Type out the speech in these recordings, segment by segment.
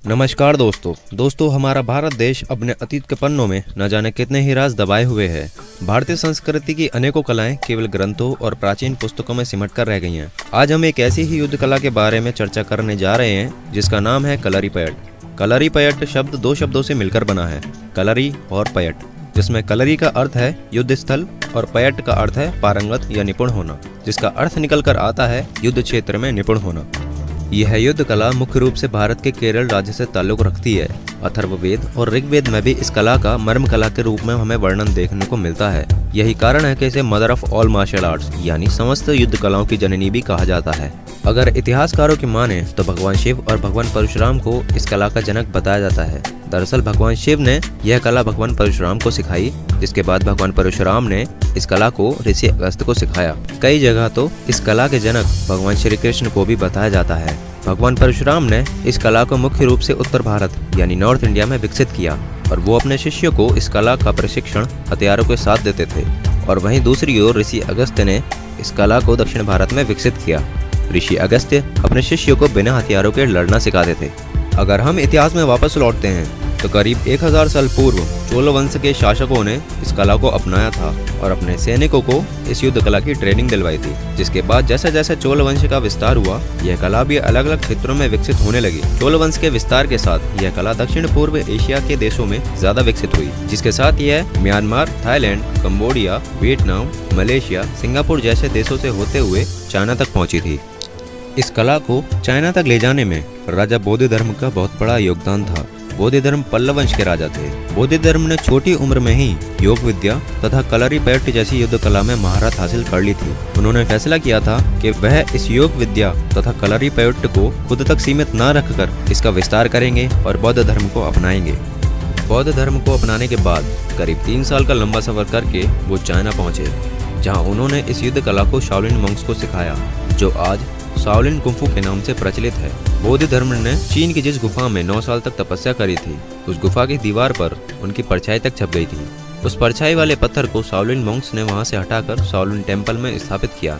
नमस्कार दोस्तों हमारा भारत देश अपने अतीत के पन्नों में न जाने कितने ही राज दबाए हुए है। भारतीय संस्कृति की अनेकों कलाएं केवल ग्रंथों और प्राचीन पुस्तकों में सिमट कर रह गई हैं। आज हम एक ऐसी ही युद्ध कला के बारे में चर्चा करने जा रहे हैं जिसका नाम है कलरीपयट्ट। कलरीपयट्ट शब्द दो शब्दों से मिलकर बना है, कलरी और पयट्ट, जिसमें कलरी का अर्थ है युद्ध स्थल और पयट्ट का अर्थ है पारंगत या निपुण होना, जिसका अर्थ निकल कर आता है युद्ध क्षेत्र में निपुण होना। यह युद्ध कला मुख्य रूप से भारत के केरल राज्य से ताल्लुक रखती है। अथर्ववेद और ऋग्वेद में भी इस कला का मर्म कला के रूप में हमें वर्णन देखने को मिलता है। यही कारण है कि इसे mother of all martial arts यानी समस्त युद्ध कलाओं की जननी भी कहा जाता है। अगर इतिहासकारों की माने तो भगवान शिव और भगवान परशुराम को इस कला का जनक बताया जाता है। दरअसल भगवान शिव ने यह कला भगवान परशुराम को सिखाई, जिसके बाद भगवान परशुराम ने इस कला को ऋषि अगस्त्य को सिखाया। कई जगह तो इस कला के जनक भगवान श्री कृष्ण को भी बताया जाता है। भगवान परशुराम ने इस कला को मुख्य रूप से उत्तर भारत यानी नॉर्थ इंडिया में विकसित किया और वो अपने शिष्यों को इस कला का प्रशिक्षण हथियारों के साथ देते थे। और वहीं दूसरी ओर ऋषि अगस्त्य ने इस कला को दक्षिण भारत में विकसित किया। ऋषि अगस्त्य अपने शिष्यों को बिना हथियारों के लड़ना सिखाते थे। अगर हम इतिहास में वापस लौटते हैं तो करीब 1000 साल पूर्व चोल वंश के शासकों ने इस कला को अपनाया था और अपने सैनिकों को इस युद्ध कला की ट्रेनिंग दिलवाई थी। जिसके बाद जैसे जैसे चोल वंश का विस्तार हुआ, यह कला भी अलग अलग क्षेत्रों में विकसित होने लगी। चोल वंश के विस्तार के साथ यह कला दक्षिण पूर्व एशिया के देशों में ज्यादा विकसित हुई, जिसके साथ यह Myanmar, Thailand, Cambodia, Vietnam, Malaysia, Singapore जैसे देशों से होते हुए चाइना तक पहुंची थी। इस कला को चाइना तक ले जाने में राजा बोधि धर्म का बहुत बड़ा योगदान था। बोधि धर्म पल्लव वंश के राजा थे। बोधि धर्म ने छोटी उम्र में ही योग विद्या तथा कलरीपयट्ट जैसी युद्ध कला में महारत हासिल कर ली थी। उन्होंने फैसला किया था कि वह इस योग विद्या तथा कलरीपयट्ट को खुद तक सीमित न रखकर इसका विस्तार करेंगे और बौद्ध धर्म को अपनाएंगे। बौद्ध धर्म को अपनाने के बाद करीब 3 साल का लंबा सफर करके वो चाइना पहुंचे, जहाँ उन्होंने इस युद्ध कला को शाओलिन मंक्स को सिखाया, जो आज शाओलिन कुंफू के नाम से प्रचलित है। बौद्ध धर्म ने चीन की जिस गुफा में 9 साल तक तपस्या करी थी, उस गुफा की दीवार पर उनकी परछाई तक छप गई थी। उस परछाई वाले पत्थर को शाओलिन मंक्स ने वहां से हटाकर शाओलिन टेम्पल में स्थापित किया,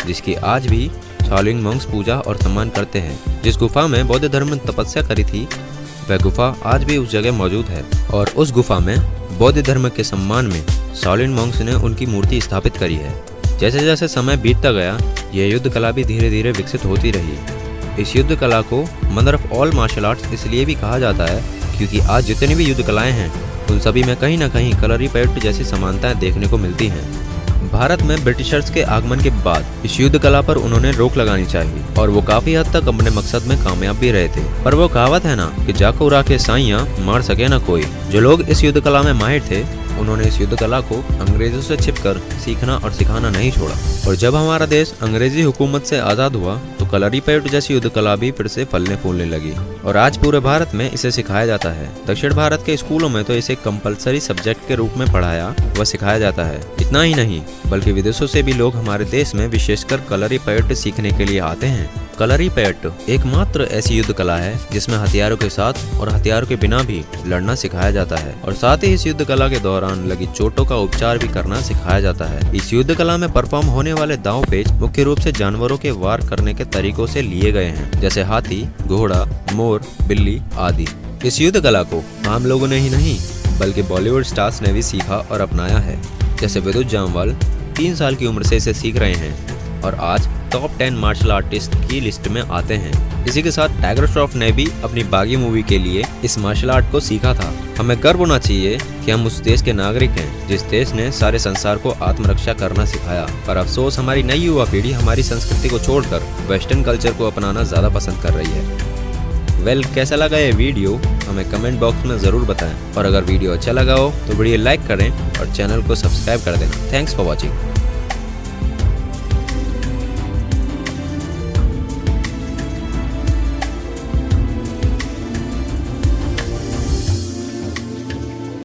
जिसकी आज भी शाओलिन मंक्स पूजा और सम्मान करते हैं। जिस गुफा में बौद्ध धर्म ने तपस्या करी थी, वह गुफा आज भी उस जगह मौजूद है और उस गुफा में बौद्ध धर्म के सम्मान में शाओलिन मंक्स ने उनकी मूर्ति स्थापित करी है। जैसे जैसे समय बीतता गया, यह युद्ध कला भी धीरे धीरे विकसित होती रही। इस युद्ध कला को mother of all martial arts इसलिए भी कहा जाता है क्योंकि आज जितनी भी युद्ध कलाएं हैं, उन सभी में कहीं न कहीं कलरीपयट्ट जैसी समानताएं देखने को मिलती हैं। भारत में ब्रिटिशर्स के आगमन के बाद इस युद्ध कला पर उन्होंने रोक लगानी चाहिए और वो काफी हद तक अपने मकसद में कामयाब भी रहे थे। पर वो कहावत है ना कि जाको उड़ा के साइयां मार सके ना कोई। जो लोग इस युद्ध कला में माहिर थे, उन्होंने इस युद्ध कला को अंग्रेजों से छिपकर सीखना और सिखाना नहीं छोड़ा। और जब हमारा देश अंग्रेजी हुकूमत से आज़ाद हुआ तो कलरीपयट्ट जैसी युद्ध कला भी फिर से फलने फूलने लगी और आज पूरे भारत में इसे सिखाया जाता है। दक्षिण भारत के स्कूलों में तो इसे कंपलसरी सब्जेक्ट के रूप में पढ़ाया व सिखाया जाता है। इतना ही नहीं बल्कि विदेशों से भी लोग हमारे देश में विशेषकर कलरीपयट्ट सीखने के लिए आते हैं। कलरीपयट्ट एकमात्र ऐसी युद्ध कला है जिसमें हथियारों के साथ और हथियारों के बिना भी लड़ना सिखाया जाता है और साथ ही इस युद्ध कला के दौरान लगी चोटों का उपचार भी करना सिखाया जाता है। इस युद्ध कला में परफॉर्म होने वाले दांव पेच मुख्य रूप से जानवरों के वार करने के तरीकों से लिए गए हैं, जैसे हाथी, घोड़ा, मोर, बिल्ली आदि। इस युद्ध कला को आम लोगों ने ही नहीं बल्कि बॉलीवुड स्टार्स ने भी सीखा और अपनाया है। जैसे विद्युत जामवाल 3 साल की उम्र से इसे सीख रहे हैं और आज टॉप 10 मार्शल आर्टिस्ट की लिस्ट में आते हैं। इसी के साथ टाइगर श्रॉफ ने भी अपनी बागी मूवी के लिए इस मार्शल आर्ट को सीखा था। हमें गर्व होना चाहिए कि हम उस देश के नागरिक हैं जिस देश ने सारे संसार को आत्मरक्षा करना सिखाया। पर अफसोस हमारी नई युवा पीढ़ी हमारी संस्कृति को छोड़कर वेस्टर्न कल्चर को अपनाना ज्यादा पसंद कर रही है। कैसा लगा ये वीडियो हमें कमेंट बॉक्स में जरूर बताएं और अगर वीडियो अच्छा लगा हो तो वीडियो लाइक करें और चैनल को सब्सक्राइब कर देना। Thanks for watching.